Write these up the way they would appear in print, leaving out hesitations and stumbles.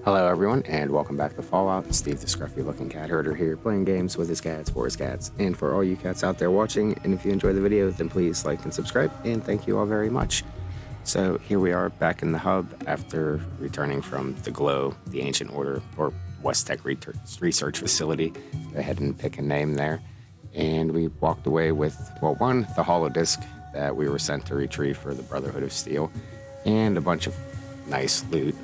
Hello everyone, and welcome back to Fallout. Steve the scruffy looking cat herder here, playing games with his cats, for his cats, and for all you cats out there watching. And if you enjoy the video, then please like and subscribe, and thank you all very much. So here we are back in the hub after returning from the Glow, the Ancient Order, or West Tech Research Facility. Go ahead and pick a name there. And we walked away with, well, one, the holodisc that we were sent to retrieve for the Brotherhood of Steel, and a bunch of nice loot.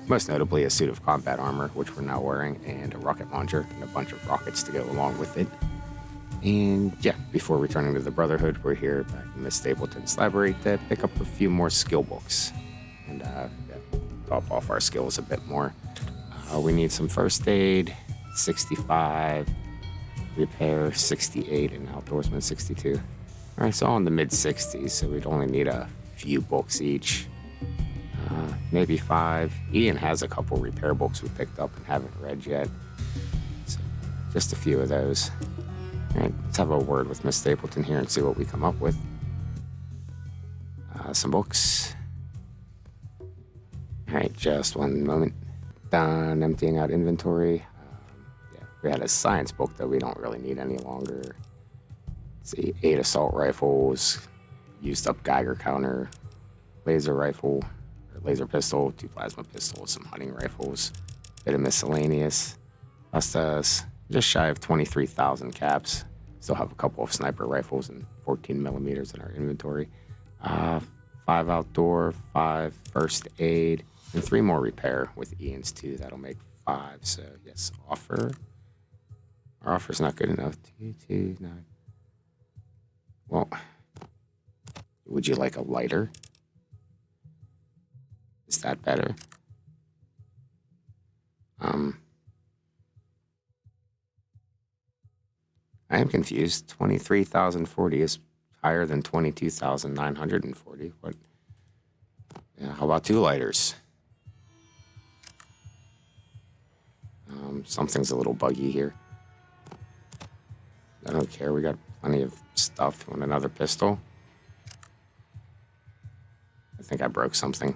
Most notably a suit of combat armor, which we're now wearing, and a rocket launcher, and a bunch of rockets to go along with it. And yeah, before returning to the Brotherhood, we're here back in Miss Stapleton's library to pick up a few more skill books and top off our skills a bit more. We need some first aid, 65, repair 68, and outdoorsman 62. All right, so all in the mid-60s, so we'd only need a few books each. Maybe 5. Ian has a couple repair books we picked up and haven't read yet. So just a few of those. All right, let's have a word with Miss Stapleton here and see what we come up with. Some books. All right, just one moment. Done emptying out inventory. Yeah, we had a science book that we don't really need any longer. Let's see, 8 assault rifles, used up Geiger counter, laser rifle, laser pistol, 2 plasma pistols, some hunting rifles, bit of miscellaneous. Lost us just shy of 23,000 caps. Still have a couple of sniper rifles and 14 millimeters in our inventory. 5 outdoor, 5 first aid, and 3 more repair with Ian's 2. That'll make 5. So yes, offer. Our offer's not good enough. 2, 2, 9. Well, would you like a lighter? Is that better? I am confused. 23,040 is higher than 22,940. What? Yeah, how about 2 lighters? Something's a little buggy here. I don't care. We got plenty of stuff. Want another pistol? I think I broke something.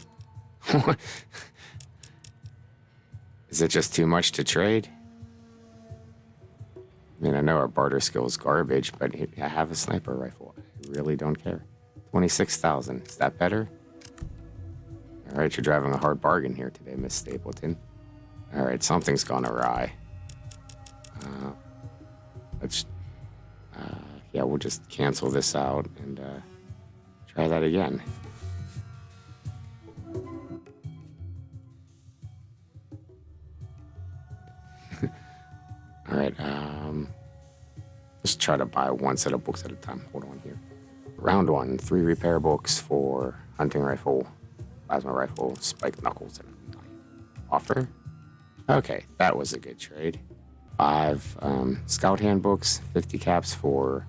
Is it just too much to trade? I mean, I know our barter skill is garbage, but I have a sniper rifle. I really don't care. 26,000. Is that better? All right, you're driving a hard bargain here today, Miss Stapleton. All right, something's gone awry. Yeah, we'll just cancel this out and try that again. All right, let's try to buy 1 set of books at a time. Hold on here. Round 1, 3 repair books for hunting rifle, plasma rifle, spiked knuckles, and a knife. Offer? Okay, that was a good trade. 5 scout handbooks, 50 caps for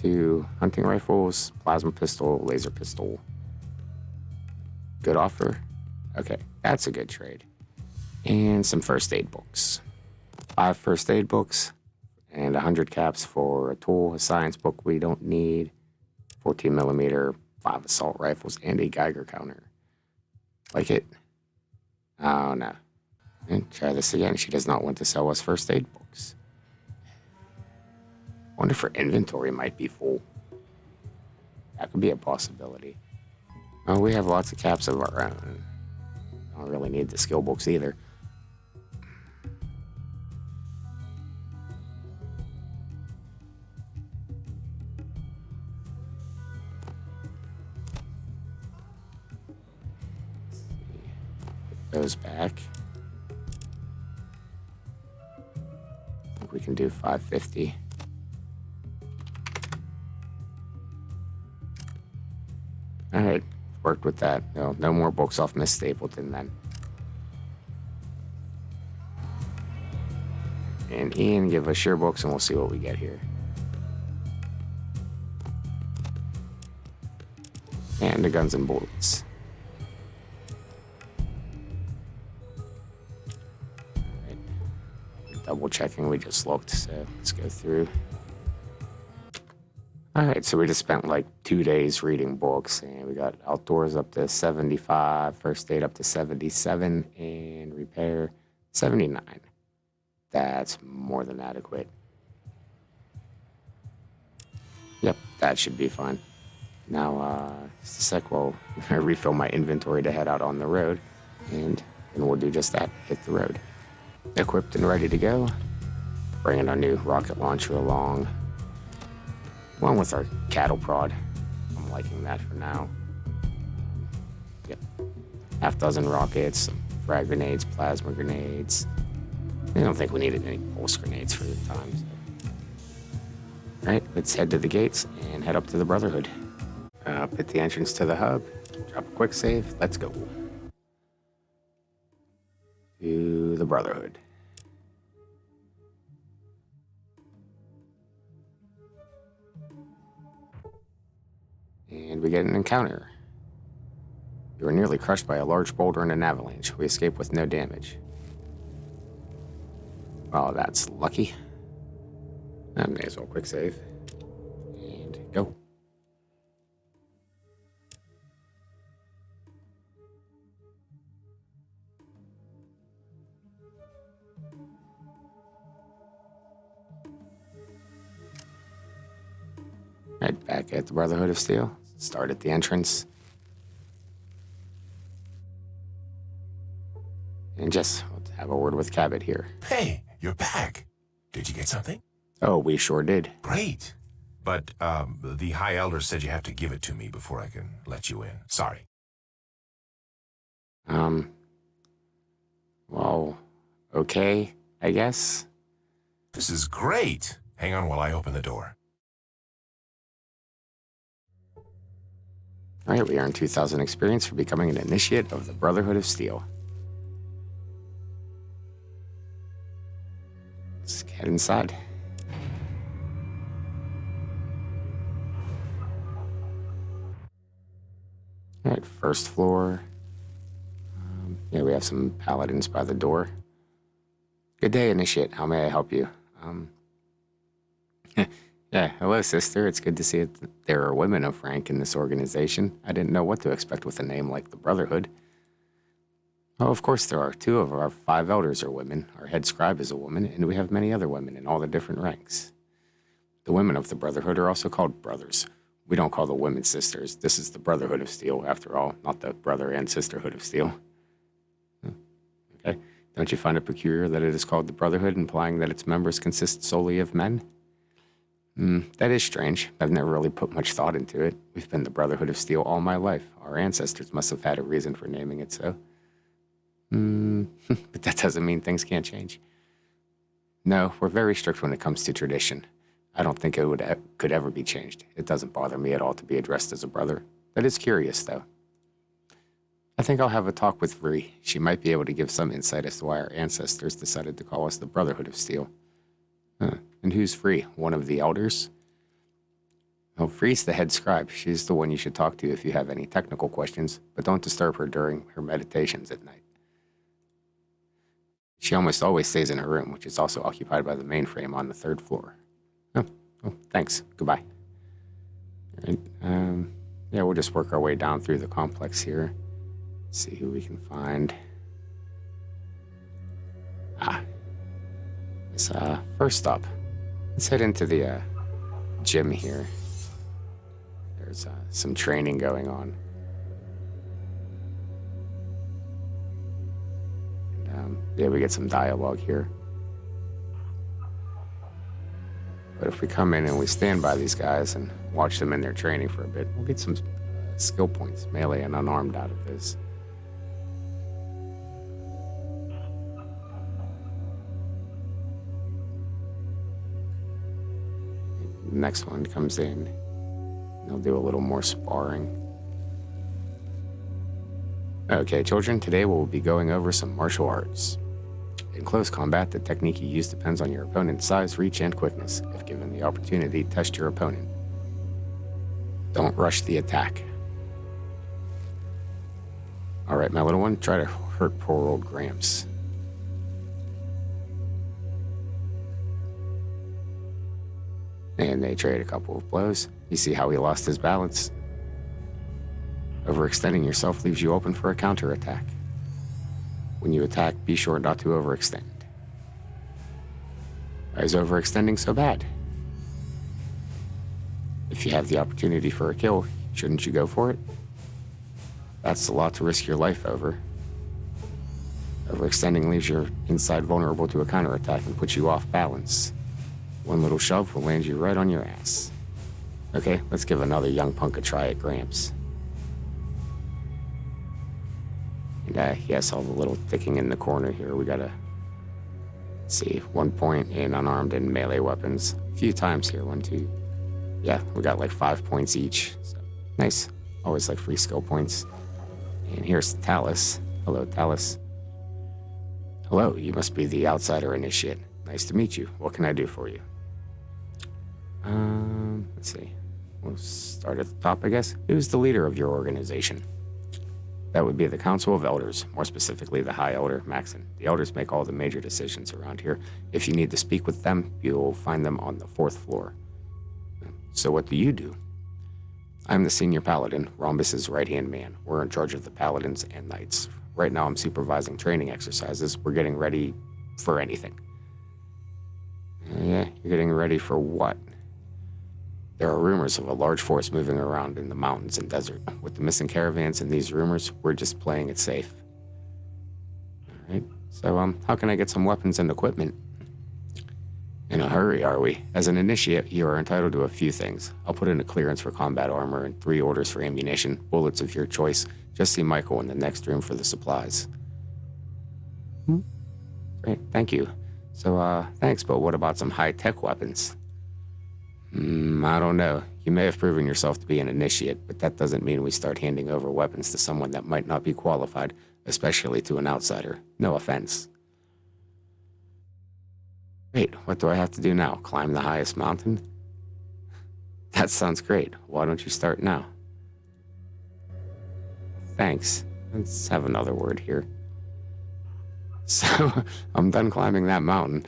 2 hunting rifles, plasma pistol, laser pistol. Good offer? Okay, that's a good trade. And some first aid books. 5 first aid books and 100 caps for a tool, a science book we don't need, 14 millimeter, 5 assault rifles, and a Geiger counter. Like it? Oh no. And try this again. She does not want to sell us first aid books. Wonder if her inventory might be full. That could be a possibility. Oh, we have lots of caps of our own. Don't really need the skill books either. Those back. I think we can do 550. All right, worked with that. No more books off Miss Stapleton then. And Ian, give us your books and we'll see what we get here. And the guns and bullets. Double checking, we just looked, so let's go through. All right, so we just spent like 2 days reading books, and we got outdoors up to 75, first aid up to 77, and repair, 79. That's more than adequate. Yep, that should be fine. Now, just a sec while I refill my inventory to head out on the road, and we'll do just that, hit the road. Equipped and ready to go. Bringing our new rocket launcher along. One with our cattle prod. I'm liking that for now. Yep. Half dozen rockets, some frag grenades, plasma grenades. I don't think we needed any pulse grenades for the time. So. Alright, let's head to the gates and head up to the Brotherhood. Up at the entrance to the hub. Drop a quick save. Let's go. To the Brotherhood. And we get an encounter. You were nearly crushed by a large boulder in an avalanche. We escaped with no damage. Well, that's lucky. I may as well quick save. And go. Right back at the Brotherhood of Steel. Start at the entrance. And just have a word with Cabot here. Hey, you're back. Did you get something? Oh, we sure did. Great. But the High Elder said you have to give it to me before I can let you in. Sorry. Well, okay, I guess. This is great. Hang on while I open the door. All right, we earned 2,000 experience for becoming an initiate of the Brotherhood of Steel. Let's head inside. All right, first floor. Yeah, we have some paladins by the door. Good day, initiate. How may I help you? Yeah, hello, sister. It's good to see that there are women of rank in this organization. I didn't know what to expect with a name like the Brotherhood. Oh, of course there are. 2 of our 5 elders are women. Our head scribe is a woman, and we have many other women in all the different ranks. The women of the Brotherhood are also called brothers. We don't call the women sisters. This is the Brotherhood of Steel, after all, not the Brother and Sisterhood of Steel. Okay. Don't you find it peculiar that it is called the Brotherhood, implying that its members consist solely of men? That is strange. I've never really put much thought into it. We've been the Brotherhood of Steel all my life. Our ancestors must have had a reason for naming it so. But that doesn't mean things can't change. No, we're very strict when it comes to tradition. I don't think it could ever be changed. It doesn't bother me at all to be addressed as a brother. That is curious, though. I think I'll have a talk with Vree. She might be able to give some insight as to why our ancestors decided to call us the Brotherhood of Steel. And who's Vree? One of the elders? Well, Vree's the head scribe. She's the one you should talk to if you have any technical questions, but don't disturb her during her meditations at night. She almost always stays in her room, which is also occupied by the mainframe on the 3rd floor. Oh, thanks. Goodbye. All right, yeah, we'll just work our way down through the complex here. See who we can find. First up, let's head into the gym here. There's some training going on. And, yeah, we get some dialogue here. But if we come in and we stand by these guys and watch them in their training for a bit, we'll get some skill points, melee and unarmed, out of this. The next one comes in. They'll do a little more sparring. Okay, children, today we'll be going over some martial arts. In close combat, the technique you use depends on your opponent's size, reach, and quickness. If given the opportunity, test your opponent. Don't rush the attack. All right, my little one, try to hurt poor old Gramps. And they trade a couple of blows. You see how he lost his balance. Overextending yourself leaves you open for a counterattack. When you attack, be sure not to overextend. Why is overextending so bad? If you have the opportunity for a kill, shouldn't you go for it? That's a lot to risk your life over. Overextending leaves your inside vulnerable to a counterattack and puts you off balance. One little shove will land you right on your ass. Okay, let's give another young punk a try at Gramps. And yes, all the little ticking in the corner here. We gotta see 1 point in unarmed and melee weapons. A few times here, 1, 2. Yeah, we got like 5 points each. So, nice. Always like free skill points. And here's Talus. Hello, Talus. Hello, you must be the outsider initiate. Nice to meet you. What can I do for you? Let's see. We'll start at the top, I guess. Who's the leader of your organization? That would be the Council of Elders, more specifically the High Elder, Maxon. The Elders make all the major decisions around here. If you need to speak with them, you'll find them on the 4th floor. So what do you do? I'm the Senior Paladin, Rhombus's right-hand man. We're in charge of the Paladins and Knights. Right now I'm supervising training exercises. We're getting ready for anything. Yeah, you're getting ready for what? There are rumors of a large force moving around in the mountains and desert. With the missing caravans and these rumors, we're just playing it safe. Alright, so how can I get some weapons and equipment? In a hurry, are we? As an initiate, you are entitled to a few things. I'll put in a clearance for combat armor and 3 orders for ammunition, bullets of your choice. Just see Michael in the next room for the supplies. Great, thank you. So, thanks, but what about some high-tech weapons? I don't know. You may have proven yourself to be an initiate, but that doesn't mean we start handing over weapons to someone that might not be qualified, especially to an outsider. No offense. Wait, what do I have to do now? Climb the highest mountain? That sounds great. Why don't you start now? Thanks. Let's have another word here. So, I'm done climbing that mountain.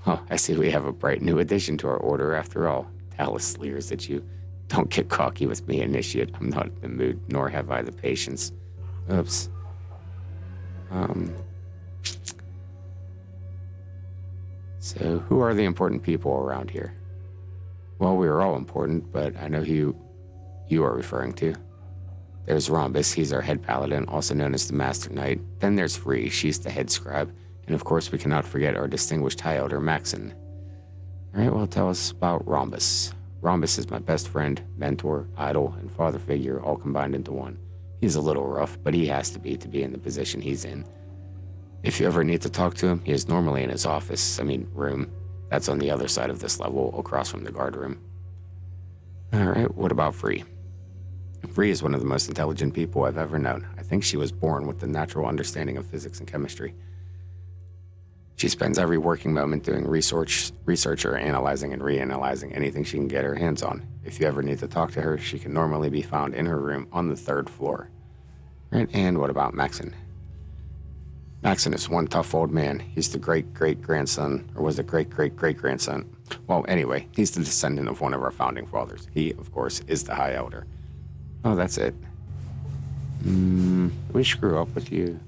Oh, I see we have a bright new addition to our order after all. Talus leers at you. Don't get cocky with me, initiate. I'm not in the mood, nor have I the patience. Oops. So, who are the important people around here? Well, we are all important, but I know who you are referring to. There's Rhombus, he's our head paladin, also known as the Master Knight. Then there's Free, she's the head scribe. And of course, we cannot forget our distinguished High Elder, Maxon. Alright, well, tell us about Rhombus. Rhombus is my best friend, mentor, idol, and father figure all combined into one. He's a little rough, but he has to be in the position he's in. If you ever need to talk to him, he is normally in his office, room. That's on the other side of this level, across from the guard room. Alright, what about Free? Free is one of the most intelligent people I've ever known. I think she was born with the natural understanding of physics and chemistry. She spends every working moment doing research or analyzing and reanalyzing anything she can get her hands on. If you ever need to talk to her, she can normally be found in her room on the 3rd floor. Right, and what about Maxon? Maxon is one tough old man. He's the great-great-grandson, or was it great-great-great-grandson? Well, anyway, he's the descendant of one of our founding fathers. He, of course, is the High Elder. Oh, that's it. We screw up with you.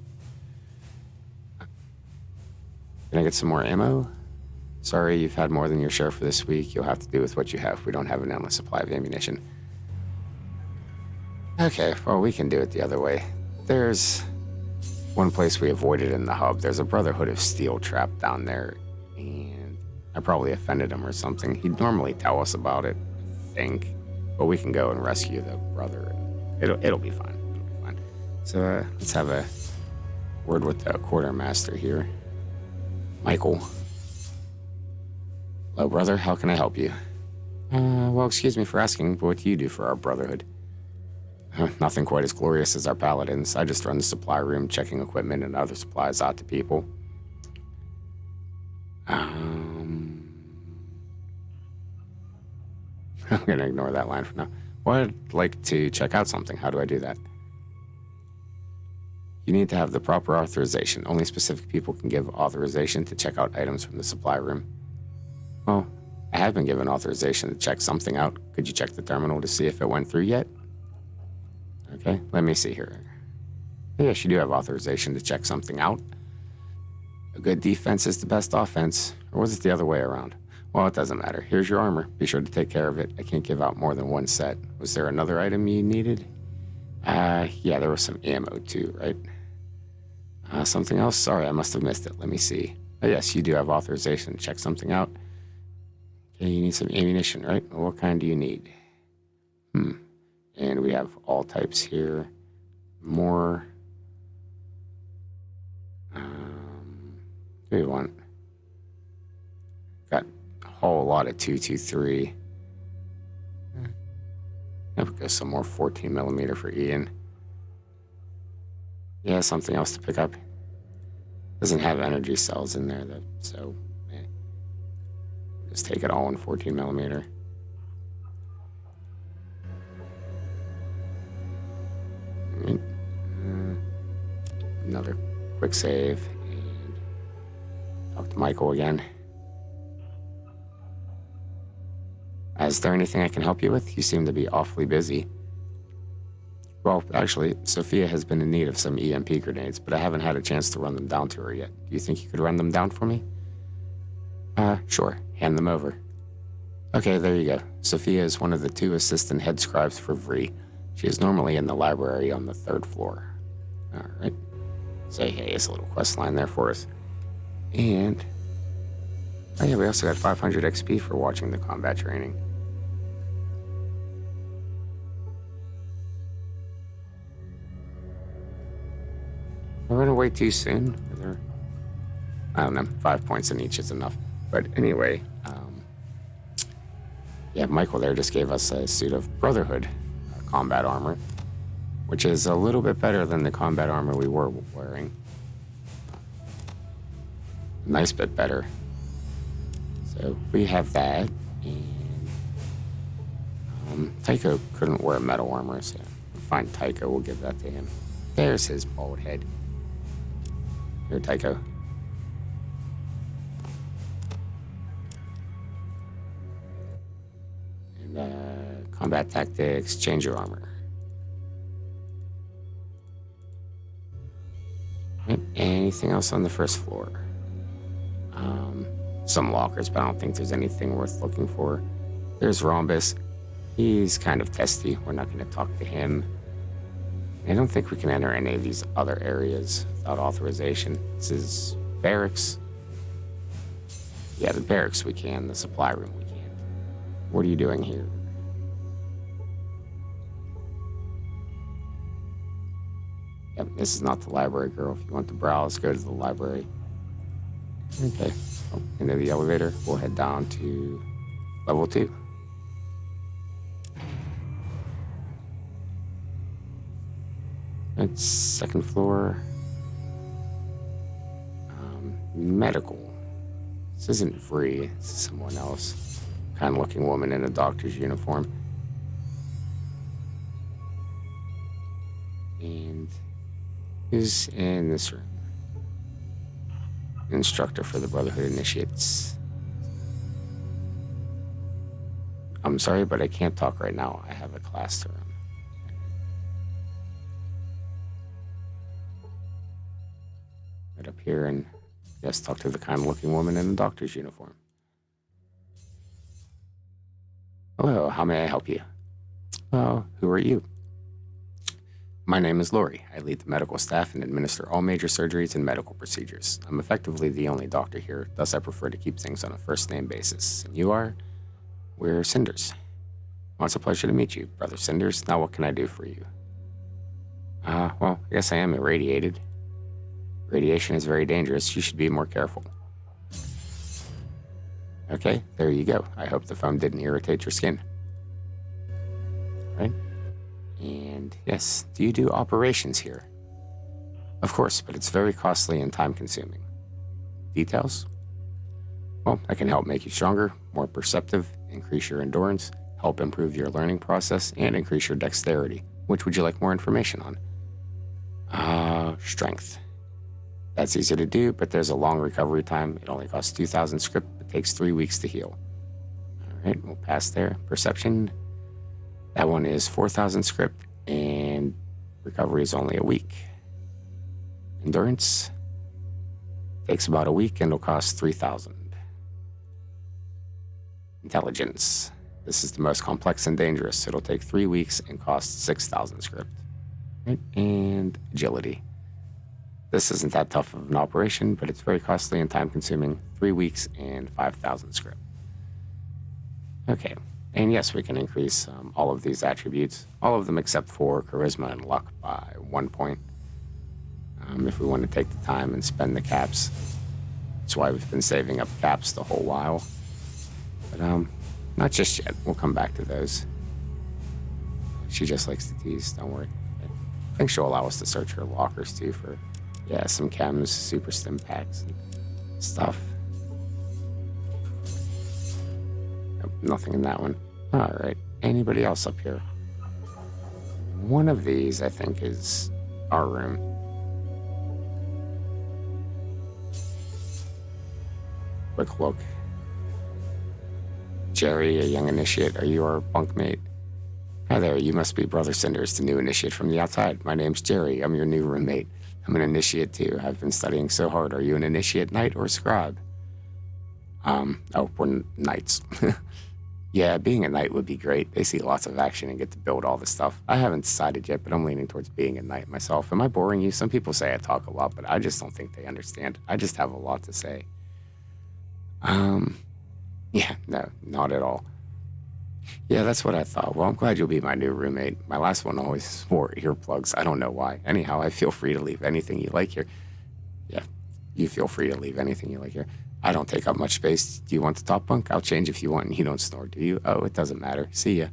Can I get some more ammo? Sorry, you've had more than your share for this week. You'll have to do with what you have. We don't have an endless supply of ammunition. Okay, well, we can do it the other way. There's one place we avoided in the hub. There's a Brotherhood of Steel trapped down there, and I probably offended him or something. He'd normally tell us about it, I think, but we can go and rescue the brother. And it'll be fine. It'll be fine. So let's have a word with the quartermaster here. Michael. Hello, brother. How can I help you? Well, excuse me for asking, but what do you do for our Brotherhood? Nothing quite as glorious as our paladins. I just run the supply room, checking equipment and other supplies out to people. I'm gonna ignore that line for now. Well, I'd like to check out something. How do I do that? You need to have the proper authorization. Only specific people can give authorization to check out items from the supply room. Well, I have been given authorization to check something out. Could you check the terminal to see if it went through yet? Okay, let me see here. Yes, you do have authorization to check something out. A good defense is the best offense. Or was it the other way around? Well, it doesn't matter. Here's your armor. Be sure to take care of it. I can't give out more than one set. Was there another item you needed? Yeah, there was some ammo too, right? Something else? Sorry, I must have missed it. Let me see. Oh, yes, you do have authorization to check something out. Okay, you need some ammunition, right? Well, what kind do you need? And we have all types here. More. What do we want? Got a whole lot of 223. Maybe go some more 14 millimeter for Ian. Yeah, something else to pick up. Doesn't have energy cells in there though, so just take it all in 14 millimeter. Another quick save and talk to Michael again. Is there anything I can help you with? You seem to be awfully busy. Well, actually, Sophia has been in need of some EMP grenades, but I haven't had a chance to run them down to her yet. Do you think you could run them down for me? Sure. Hand them over. Okay, there you go. Sophia is one of the 2 assistant head scribes for Vree. She is normally in the library on the 3rd floor. Alright. Say hey, it's a little quest line there for us. And... oh yeah, we also got 500 XP for watching the combat training. We're gonna wait too soon. I don't know, 5 points in each is enough. But anyway, yeah, Michael there just gave us a suit of Brotherhood combat armor, which is a little bit better than the combat armor we were wearing. A nice bit better. So we have that, and Tycho couldn't wear metal armor, so we'll find Tycho, we'll give that to him. There's his bald head. Here, Tycho. And combat tactics, change your armor. Right. Anything else on the 1st floor? Some lockers, but I don't think there's anything worth looking for. There's Rhombus. He's kind of testy. We're not going to talk to him. I don't think we can enter any of these other areas without authorization. This is barracks. Yeah, the barracks we can. The supply room we can't. What are you doing here? Yep, this is not the library, girl. If you want to browse, go to the library. Okay. Oh, into the elevator. We'll head down to level 2. It's 2nd floor. Medical. This isn't Vree. This is someone else. Kind of looking woman in a doctor's uniform. And who's in this room? Instructor for the Brotherhood Initiates. I'm sorry, but I can't talk right now. I have a class to run. Right up here and yes, talk to the kind of looking woman in a doctor's uniform. Hello, how may I help you? Well, who are you? My name is Lori. I lead the medical staff and administer all major surgeries and medical procedures. I'm effectively the only doctor here, thus I prefer to keep things on a first-name basis. And you are? We're Cinders. Well, it's a pleasure to meet you, Brother Cinders. Now what can I do for you? Well, I guess I am irradiated. Radiation is very dangerous. You should be more careful. Okay, there you go. I hope the foam didn't irritate your skin. Right? And yes, do you do operations here? Of course, but it's very costly and time-consuming. Details? Well, I can help make you stronger, more perceptive, increase your endurance, help improve your learning process, and increase your dexterity. Which would you like more information on? Strength. That's easy to do, but there's a long recovery time. It only costs 2,000 script, but takes 3 weeks to heal. All right, we'll pass there. Perception. That one is 4,000 script, and recovery is only a week. Endurance takes about a week and will cost 3,000. Intelligence. This is the most complex and dangerous. It'll take 3 weeks and cost 6,000 script. Right? And agility. This isn't that tough of an operation, but it's very costly and time-consuming. 3 weeks and 5,000 script. Okay, and yes, we can increase all of these attributes, all of them except for charisma and luck by 1 point. If we want to take the time and spend the caps. That's why we've been saving up caps the whole while. But not just yet. We'll come back to those. She just likes to tease, don't worry. I think she'll allow us to search her lockers too for, yeah, some chems, super stim packs and stuff. Nope, nothing in that one. All right, anybody else up here? One of these, I think, is our room. Quick look. Jerry, a young initiate, are you our bunkmate? Hi there, you must be Brother Cinders, the new initiate from the outside. My name's Jerry, I'm your new roommate. I'm an initiate too. I've been studying so hard. Are you an initiate knight or scribe? Oh, we're knights. Yeah, being a knight would be great. They see lots of action and get to build all the stuff. I haven't decided yet, but I'm leaning towards being a knight myself. Am I boring you? Some people say I talk a lot, but I just don't think they understand. I just have a lot to say. Yeah, no, not at all. Yeah, that's what I thought. Well, I'm glad you'll be my new roommate. My last one always wore earplugs. I don't know why. Anyhow, I feel free to leave anything you like here. Yeah, you feel free to leave anything you like here. I don't take up much space. Do you want the top bunk? I'll change if you want and you don't snore, do you? Oh, it doesn't matter. See ya.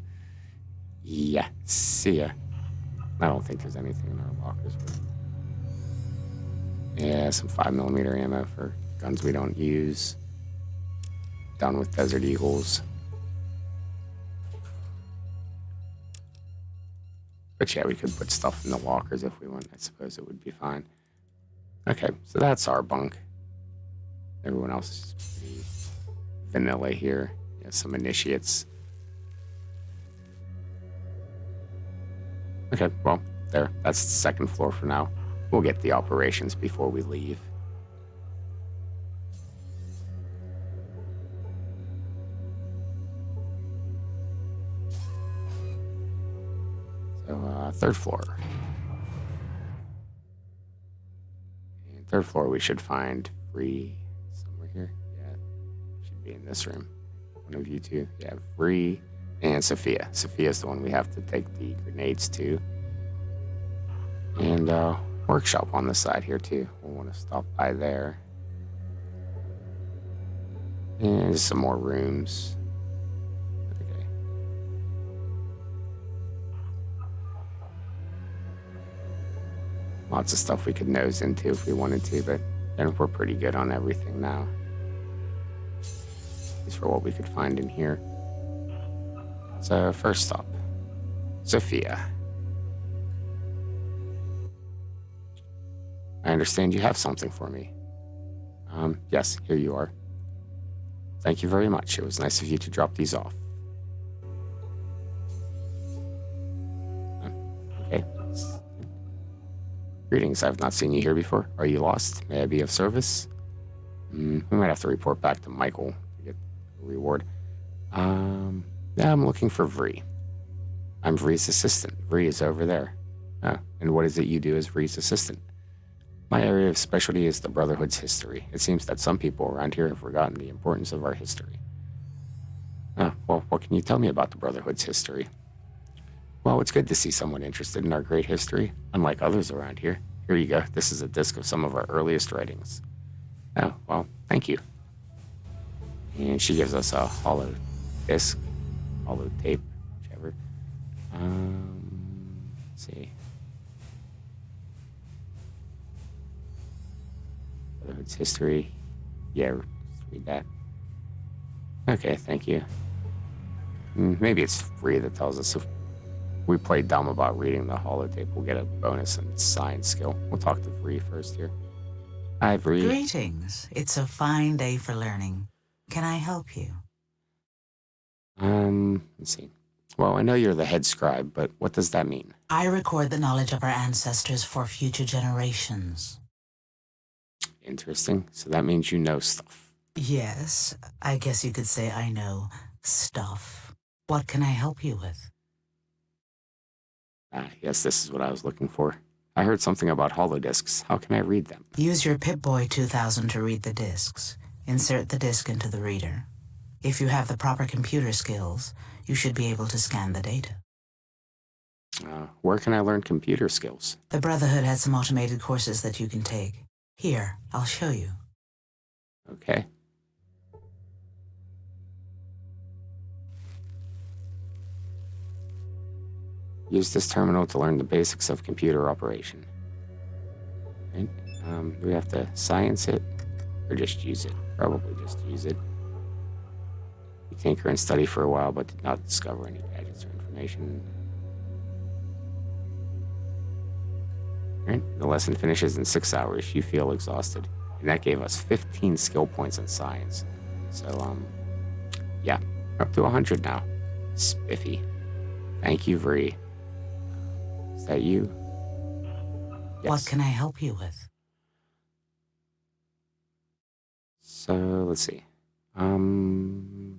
Yeah, see ya. I don't think there's anything in our lockers. But yeah, some 5mm ammo for guns we don't use. Done with Desert Eagles. But yeah, we could put stuff in the lockers if we want. I suppose it would be fine. Okay, so that's our bunk. Everyone else is pretty vanilla here. Yeah, some initiates. Okay, well, there. That's the second floor for now. We'll get the operations before we leave. So, third floor. And third floor, we should find Free somewhere here. Yeah, should be in this room. One of you two. Yeah, Free and Sophia. Sophia's the one we have to take the grenades to. And workshop on the side here too. We'll want to stop by there. And there's some more rooms. Okay. Lots of stuff we could nose into if we wanted to, but we're pretty good on everything now. At least for what we could find in here. So first stop, Sophia. I understand you have something for me. Yes, here you are. Thank you very much. It was nice of you to drop these off. Okay. Greetings, I've not seen you here before. Are you lost? May I be of service? We might have to report back to Michael to get a reward. Yeah, I'm looking for Vree. I'm Vree's assistant. Vree is over there. Oh, and what is it you do as Vree's assistant? My area of specialty is the Brotherhood's history. It seems that some people around here have forgotten the importance of our history. Oh, well, what can you tell me about the Brotherhood's history? Well, it's good to see someone interested in our great history, unlike others around here. Here you go. This is a disc of some of our earliest writings. Oh, well, thank you. And she gives us a hollow disc, hollow tape, whichever. Let's see. Brotherhood's history. Yeah, let's read that. Okay, thank you. Maybe it's Vree that tells us if we play dumb about reading the holotape, we'll get a bonus in science skill. We'll talk to Vree first here. Hi, Vree. Greetings. It's a fine day for learning. Can I help you? Let's see. Well, I know you're the head scribe, but what does that mean? I record the knowledge of our ancestors for future generations. Interesting. So that means you know stuff. Yes, I guess you could say I know stuff. What can I help you with? Yes, this is what I was looking for. I heard something about holodisks. How can I read them? Use your Pip-Boy 2000 to read the discs. Insert the disc into the reader. If you have the proper computer skills, you should be able to scan the data. Where can I learn computer skills? The Brotherhood has some automated courses that you can take. Here, I'll show you. Okay. Use this terminal to learn the basics of computer operation. Right? Do we have to science it or just use it? Probably just use it. You tinker and study for a while, but did not discover any gadgets or information. Right? The lesson finishes in 6 hours. You feel exhausted. And that gave us 15 skill points in science. So, yeah, we're up to 100 now. Spiffy. Thank you, Vree. Is that you? Yes. What can I help you with? So, let's see. Well,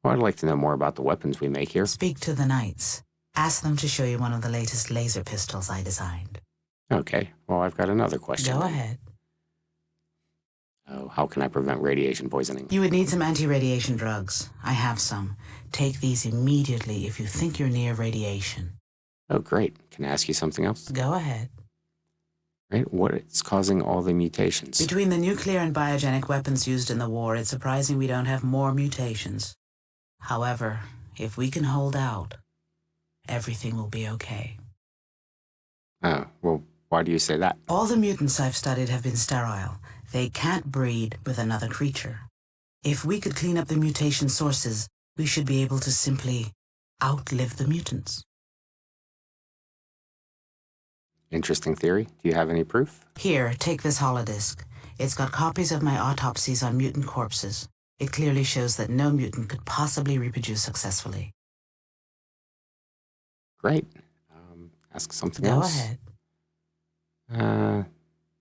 I'd like to know more about the weapons we make here. Speak to the Knights. Ask them to show you one of the latest laser pistols I designed. Okay, well, I've got another question. Go then. ahead. Oh, how can I prevent radiation poisoning? You would need some anti-radiation drugs. I have some. Take these immediately if you think you're near radiation. Oh, great. Can I ask you something else? Go ahead. Right, what is causing all the mutations? Between the nuclear and biogenic weapons used in the war, it's surprising we don't have more mutations. However, if we can hold out, everything will be okay. Oh, well, why do you say that? All the mutants I've studied have been sterile. They can't breed with another creature. If we could clean up the mutation sources, we should be able to simply outlive the mutants. Interesting theory. Do you have any proof? Here, take this holodisk. It's got copies of my autopsies on mutant corpses. It clearly shows that no mutant could possibly reproduce successfully. Great. Ask something Go else? ahead.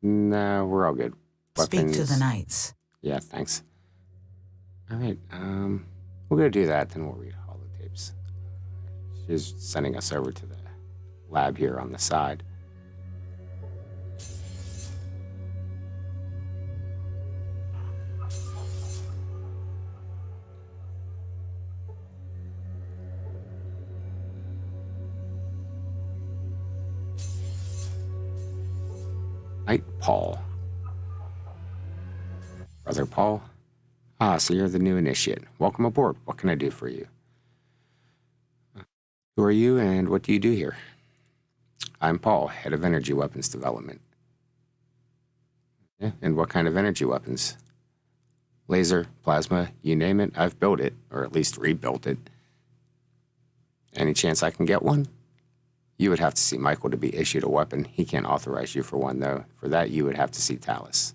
No, we're all good. Speak to the Knights. Yeah, thanks. All right, we're gonna do that, then we'll read holotapes. She's sending us over to the lab here on the side. Knight Paul. Brother Paul. Ah, so you're the new initiate. Welcome aboard. What can I do for you? Who are you and what do you do here? I'm Paul, head of energy weapons development. Yeah, and what kind of energy weapons? Laser, plasma, you name it, I've built it, or at least rebuilt it. Any chance I can get one? You would have to see Michael to be issued a weapon. He can't authorize you for one, though. For that, you would have to see Talus.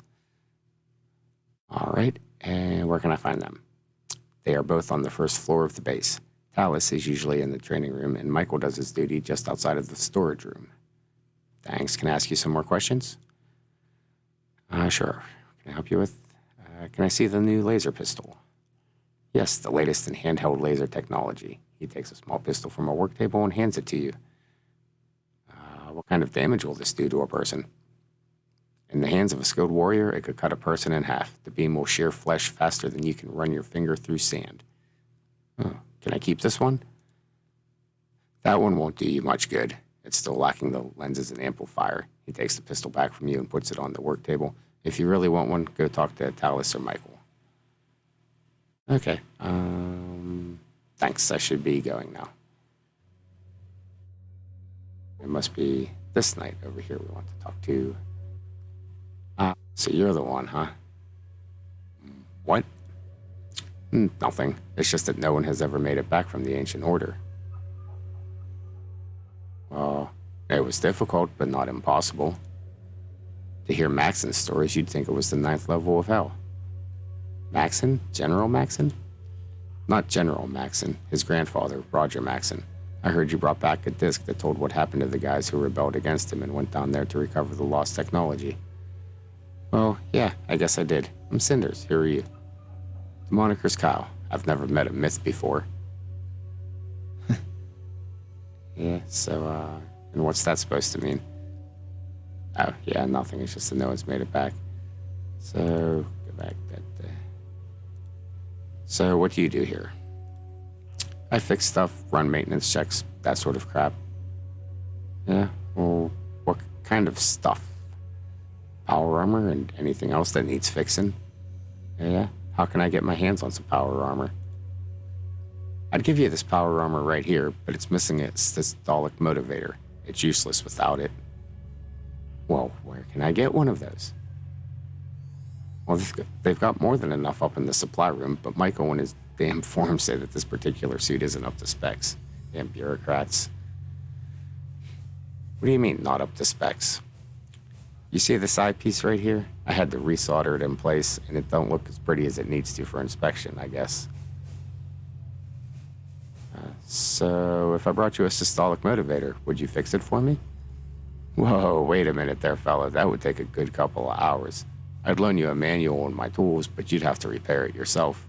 All right, and where can I find them? They are both on the first floor of the base. Talus is usually in the training room, and Michael does his duty just outside of the storage room. Thanks. Can I ask you some more questions? Sure. Can I help you with? Can I see the new laser pistol? Yes, the latest in handheld laser technology. He takes a small pistol from a work table and hands it to you. What kind of damage will this do to a person? In the hands of a skilled warrior, it could cut a person in half. The beam will shear flesh faster than you can run your finger through sand. Oh, can I keep this one? That one won't do you much good. It's still lacking the lenses and amplifier. He takes the pistol back from you and puts it on the work table. If you really want one, go talk to Talus or Michael. Okay, thanks. I should be going now. It must be this Knight over here we want to talk to. So you're the one, huh? What? Nothing. It's just that no one has ever made it back from the Ancient Order. Well, it was difficult, but not impossible. To hear Maxon's stories, you'd think it was the 9th level of hell. Maxon? General Maxon? Not General Maxon, his grandfather, Roger Maxon. I heard you brought back a disc that told what happened to the guys who rebelled against him and went down there to recover the lost technology. Well, yeah, I guess I did. I'm Cinders. Who are you? The moniker's Kyle. I've never met a myth before. Yeah, so, and what's that supposed to mean? Oh, yeah, nothing. It's just that no one's made it back. So, go back. So, what do you do here? I fix stuff, run maintenance checks, that sort of crap. Yeah, well, what kind of stuff? Power armor and anything else that needs fixing? Yeah, how can I get my hands on some power armor? I'd give you this power armor right here, but it's missing its systolic motivator. It's useless without it. Well, where can I get one of those? Well, they've got more than enough up in the supply room, but Michael and his damn form say that this particular suit isn't up to specs. Damn bureaucrats. What do you mean, not up to specs? You see this eyepiece right here? I had to resolder it in place, and it don't look as pretty as it needs to for inspection, I guess. So, if I brought you a systolic motivator, would you fix it for me? Whoa, wait a minute there, fella. That would take a good couple of hours. I'd loan you a manual and my tools, but you'd have to repair it yourself.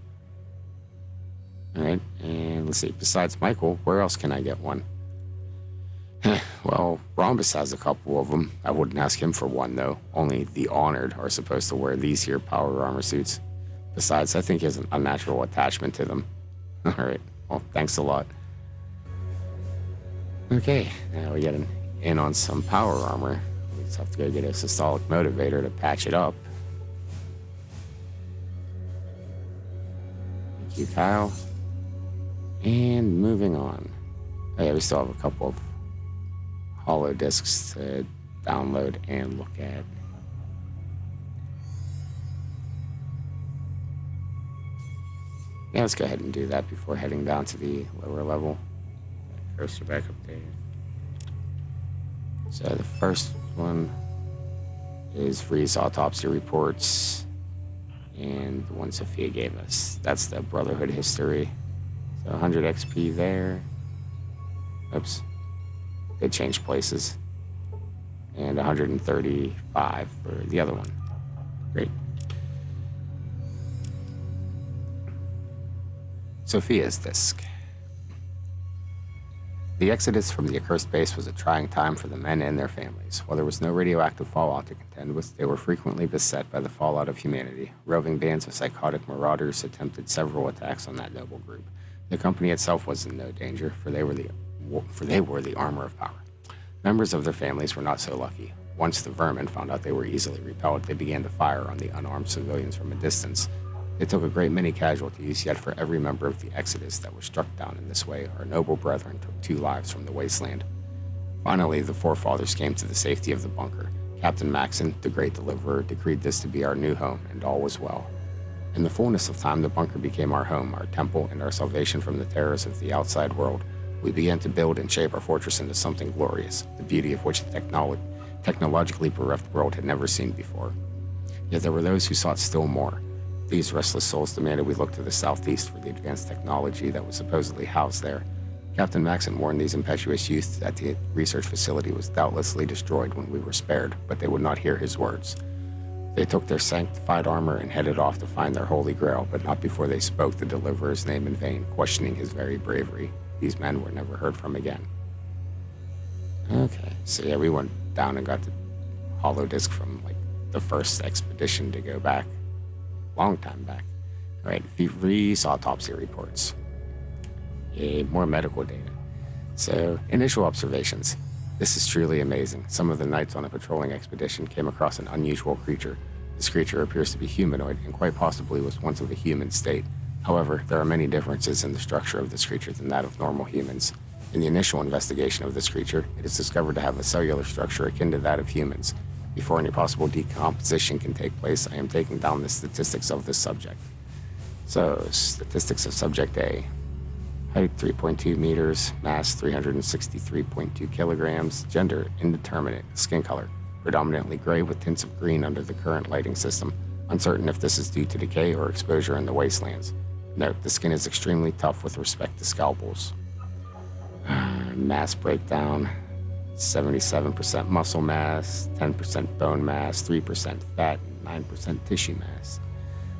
Alright, and let's see. Besides Michael, where else can I get one? Well, Rhombus has a couple of them. I wouldn't ask him for one, though. Only the honored are supposed to wear these here power armor suits. Besides, I think he has an unnatural attachment to them. Alright, well, thanks a lot. Okay, now we get in on some power armor. We just have to go get a systolic motivator to patch it up. Thank you, Kyle. And moving on. Oh yeah, we still have a couple of hollow discs to download and look at. Yeah, let's go ahead and do that before heading down to the lower level. Cursor back up there. So the first one is Freeze autopsy reports, and the one Sophia gave us. That's the Brotherhood history. So 100 XP there. Oops. They changed places. And 135 for the other one. Great. Sophia's disc. The exodus from the accursed base was a trying time for the men and their families. While there was no radioactive fallout to contend with, they were frequently beset by the fallout of humanity. Roving bands of psychotic marauders attempted several attacks on that noble group. The company itself was in no danger, for they were the armor of power. Members of their families were not so lucky. Once the vermin found out they were easily repelled, they began to fire on the unarmed civilians from a distance. They took a great many casualties, yet for every member of the Exodus that was struck down in this way, our noble brethren took 2 lives from the wasteland. Finally, the forefathers came to the safety of the bunker. Captain Maxon, the great deliverer, decreed this to be our new home, and all was well. In the fullness of time, the bunker became our home, our temple, and our salvation from the terrors of the outside world. We began to build and shape our fortress into something glorious, the beauty of which the technologically bereft world had never seen before. Yet there were those who sought still more. These restless souls demanded we look to the southeast for the advanced technology that was supposedly housed there. Captain Maxon warned these impetuous youth that the research facility was doubtlessly destroyed when we were spared, but they would not hear his words. They took their sanctified armor and headed off to find their holy grail, but not before they spoke the deliverer's name in vain, questioning his very bravery. These men were never heard from again. Okay, so yeah, we went down and got the hollow disc from the first expedition to go back. Long time back. Alright, Freeze autopsy reports. Yay, more medical data. So, initial observations. This is truly amazing. Some of the knights on a patrolling expedition came across an unusual creature. This creature appears to be humanoid and quite possibly was once of a human state. However, there are many differences in the structure of this creature than that of normal humans. In the initial investigation of this creature, it is discovered to have a cellular structure akin to that of humans. Before any possible decomposition can take place, I am taking down the statistics of this subject. So, statistics of Subject A. Height 3.2 meters, mass 363.2 kilograms, gender indeterminate, skin color predominantly gray with tints of green under the current lighting system, uncertain if this is due to decay or exposure in the wastelands. Note, the skin is extremely tough with respect to scalpels. Mass breakdown. 77% muscle mass, 10% bone mass, 3% fat, and 9% tissue mass.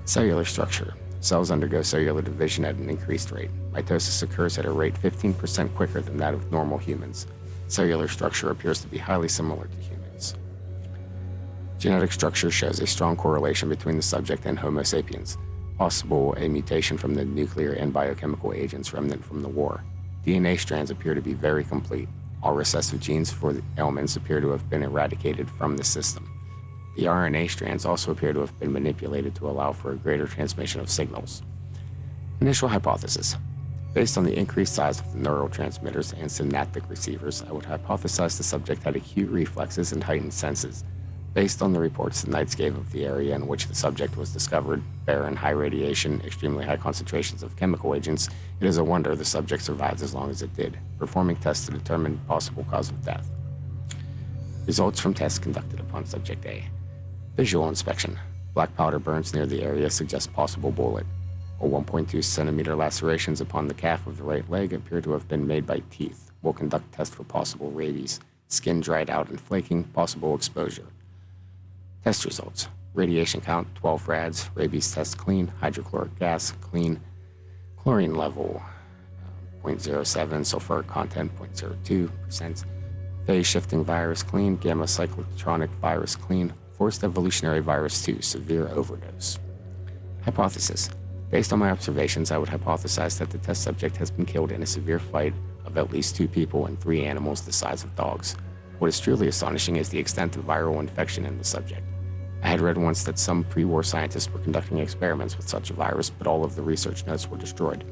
Cellular structure. Cells undergo cellular division at an increased rate. Mitosis occurs at a rate 15% quicker than that of normal humans. Cellular structure appears to be highly similar to humans. Genetic structure shows a strong correlation between the subject and Homo sapiens. Possible a mutation from the nuclear and biochemical agents remnant from the war. DNA strands appear to be very complete. All recessive genes for the ailments appear to have been eradicated from the system. The RNA strands also appear to have been manipulated to allow for a greater transmission of signals. Initial hypothesis. Based on the increased size of the neurotransmitters and synaptic receivers, I would hypothesize the subject had acute reflexes and heightened senses. Based on the reports the Knights gave of the area in which the subject was discovered, barren, high radiation, extremely high concentrations of chemical agents, it is a wonder the subject survived as long as it did. Performing tests to determine possible cause of death. Results from tests conducted upon Subject A. Visual inspection. Black powder burns near the area suggest possible bullet. A 1.2 centimeter lacerations upon the calf of the right leg appear to have been made by teeth. Will conduct tests for possible rabies. Skin dried out and flaking, possible exposure. Test results. Radiation count, 12 rads. Rabies test clean. Hydrochloric gas, clean. Chlorine level, 0.07. Sulfuric content, 0.02%. Phase shifting virus, clean. Gamma cyclotronic virus, clean. Forced evolutionary virus 2, severe overdose. Hypothesis. Based on my observations, I would hypothesize that the test subject has been killed in a severe fight of at least 2 people and 3 animals the size of dogs. What is truly astonishing is the extent of viral infection in the subject. I had read once that some pre-war scientists were conducting experiments with such a virus, but all of the research notes were destroyed.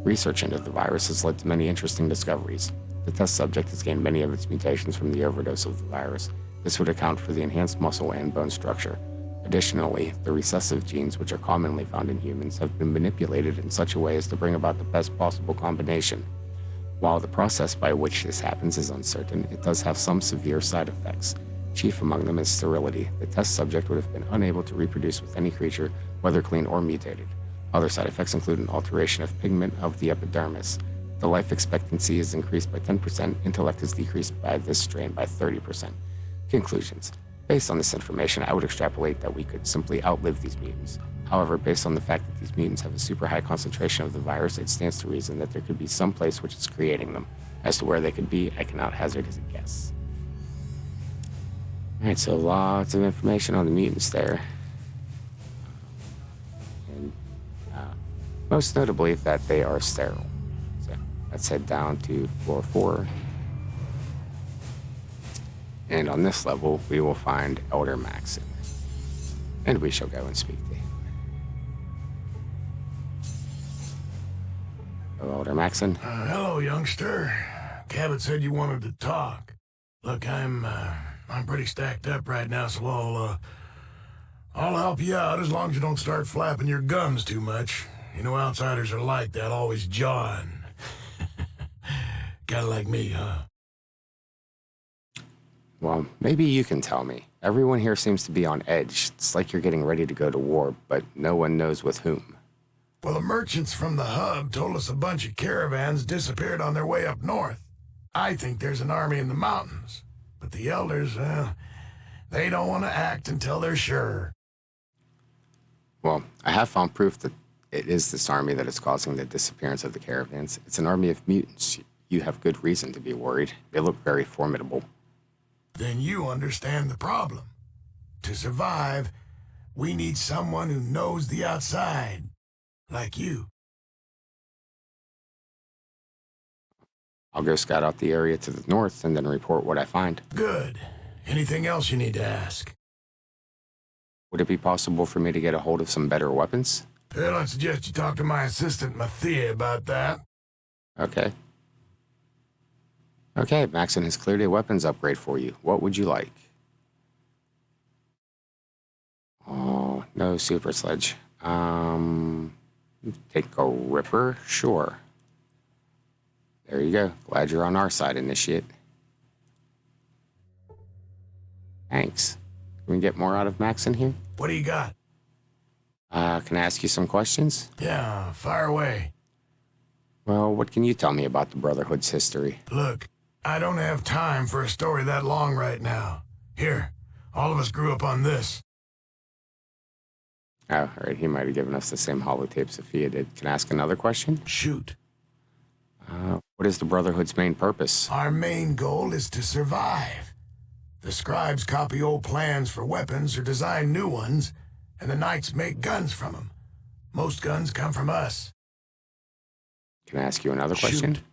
Research into the virus has led to many interesting discoveries. The test subject has gained many of its mutations from the overdose of the virus. This would account for the enhanced muscle and bone structure. Additionally, the recessive genes, which are commonly found in humans, have been manipulated in such a way as to bring about the best possible combination. While the process by which this happens is uncertain, it does have some severe side effects. Chief among them is sterility. The test subject would have been unable to reproduce with any creature, whether clean or mutated. Other side effects include an alteration of pigment of the epidermis. The life expectancy is increased by 10%, intellect is decreased by this strain by 30%. Conclusions. Based on this information, I would extrapolate that we could simply outlive these mutants. However, based on the fact that these mutants have a super high concentration of the virus, it stands to reason that there could be some place which is creating them. As to where they could be, I cannot hazard as a guess. Alright, so lots of information on the mutants there. And most notably that they are sterile. So let's head down to floor 4. And on this level, we will find Elder Maxon. And we shall go and speak to him. Hello, Elder Maxon. Hello, youngster. Cabot said you wanted to talk. Look, I'm pretty stacked up right now, so I'll help you out as long as you don't start flapping your gums too much. You know, outsiders are like that, always jawing. Kinda like me, huh? Well, maybe you can tell me. Everyone here seems to be on edge. It's like you're getting ready to go to war, but no one knows with whom. Well, the merchants from the hub told us a bunch of caravans disappeared on their way up north. I think there's an army in the mountains. But the elders, they don't want to act until they're sure. Well, I have found proof that it is this army that is causing the disappearance of the caravans. It's an army of mutants. You have good reason to be worried. They look very formidable. Then you understand the problem. To survive, we need someone who knows the outside. Like you. I'll go scout out the area to the north and then report what I find. Good. Anything else you need to ask? Would it be possible for me to get a hold of some better weapons? Well, I'd suggest you talk to my assistant, Mathia, about that. Okay. Okay, Maxon has cleared a weapons upgrade for you. What would you like? Oh, no super sledge. Take a ripper? Sure. There you go. Glad you're on our side, Initiate. Thanks. Can we get more out of Maxon here? What do you got? Can I ask you some questions? Yeah, fire away. Well, what can you tell me about the Brotherhood's history? Look, I don't have time for a story that long right now. Here, all of us grew up on this. Oh, all right. He might have given us the same holotapes if he did. Can I ask another question? Shoot. What is the Brotherhood's main purpose? Our main goal is to survive. The scribes copy old plans for weapons or design new ones, and the knights make guns from them. Most guns come from us. Can I ask you another question? Shoot.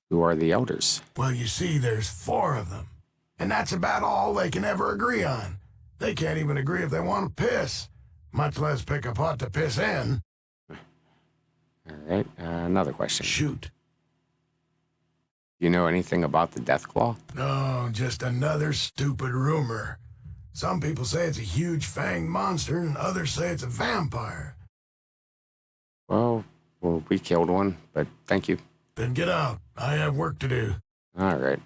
Who are the elders? Well, you see, there's 4 of them. And that's about all they can ever agree on. They can't even agree if they want to piss, much less pick a pot to piss in. All right. Another question. Shoot. Do you know anything about the Death Claw? No, just another stupid rumor. Some people say it's a huge fanged monster, and others say it's a vampire. Well, we killed one, but thank you. Then get out. I have work to do. All right.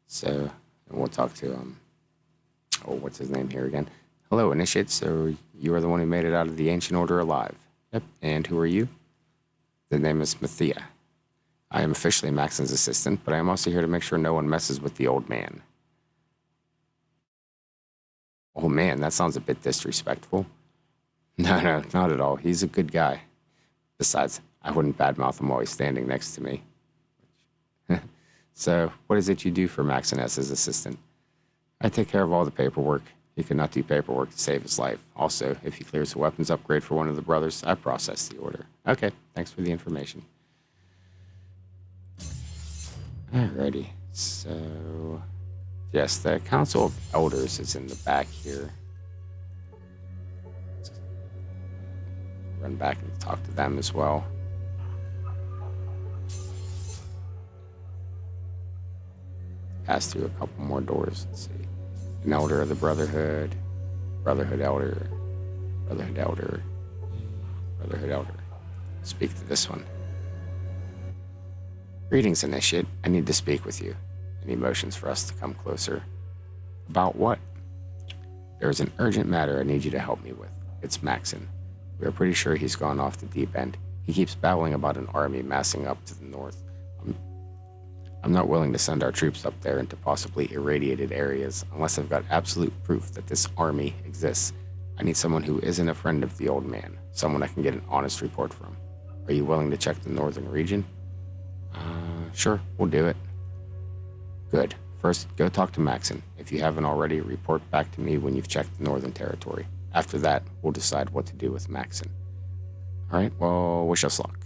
So, we'll talk to, what's his name here again? Hello, Initiate. So, you are the one who made it out of the Ancient Order alive. Yep. And who are you? The name is Mathia. I am officially Maxon's assistant, but I am also here to make sure no one messes with the old man. Oh man, that sounds a bit disrespectful. No, not at all. He's a good guy. Besides, I wouldn't badmouth him while he's standing next to me. So, what is it you do for Maxon as his assistant? I take care of all the paperwork. He could not do paperwork to save his life. Also, if he clears a weapons upgrade for one of the brothers, I process the order. Okay, thanks for the information. Alrighty, so... Yes, the Council of Elders is in the back here. Run back and talk to them as well. Pass through a couple more doors. Let's see. An elder of the Brotherhood. Brotherhood elder. Brotherhood elder. Brotherhood elder. Speak to this one. Greetings, Initiate. I need to speak with you. Any motions for us to come closer? About what? There is an urgent matter I need you to help me with. It's Maxon. We are pretty sure he's gone off the deep end. He keeps babbling about an army massing up to the north. I'm not willing to send our troops up there into possibly irradiated areas unless I've got absolute proof that this army exists. I need someone who isn't a friend of the old man, someone I can get an honest report from. Are you willing to check the northern region? Sure, we'll do it. Good. First, go talk to Maxon. If you haven't already, report back to me when you've checked the northern territory. After that, we'll decide what to do with Maxon. All right, well, wish us luck.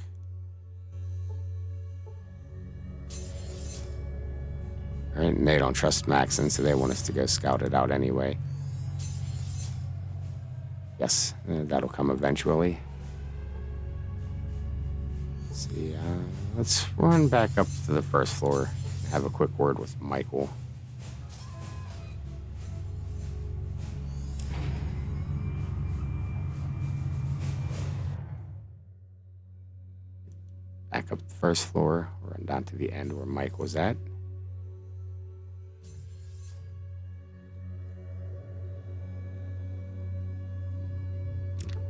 All right, and they don't trust Maxon, so they want us to go scout it out anyway. Yes, that'll come eventually. Let's see, let's run back up to the first floor and have a quick word with Michael. Back up the first floor, run down to the end where Mike was at.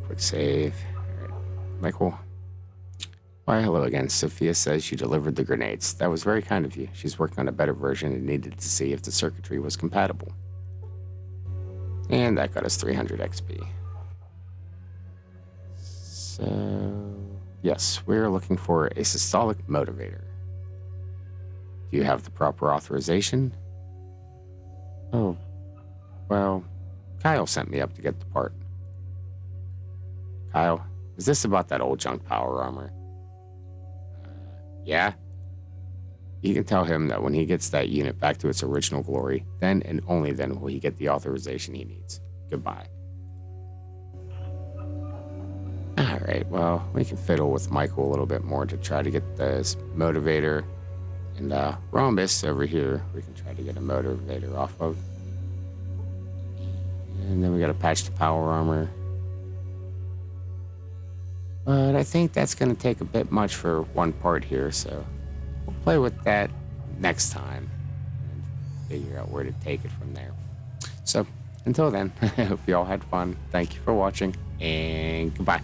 Quick save. All right. Michael. Why, hello again. Sophia says you delivered the grenades. That was very kind of you. She's working on a better version and needed to see if the circuitry was compatible. And that got us 300 XP. So, yes, we're looking for a systolic motivator. Do you have the proper authorization? Oh, well, Kyle sent me up to get the part. Kyle, is this about that old junk power armor? Yeah? You can tell him that when he gets that unit back to its original glory, then and only then will he get the authorization he needs. Goodbye. Alright, well, we can fiddle with Michael a little bit more to try to get this motivator. And Rhombus over here, we can try to get a motivator off of. And then we gotta patch the power armor. But I think that's going to take a bit much for one part here, so we'll play with that next time and figure out where to take it from there. So, until then, I hope you all had fun. Thank you for watching, and goodbye.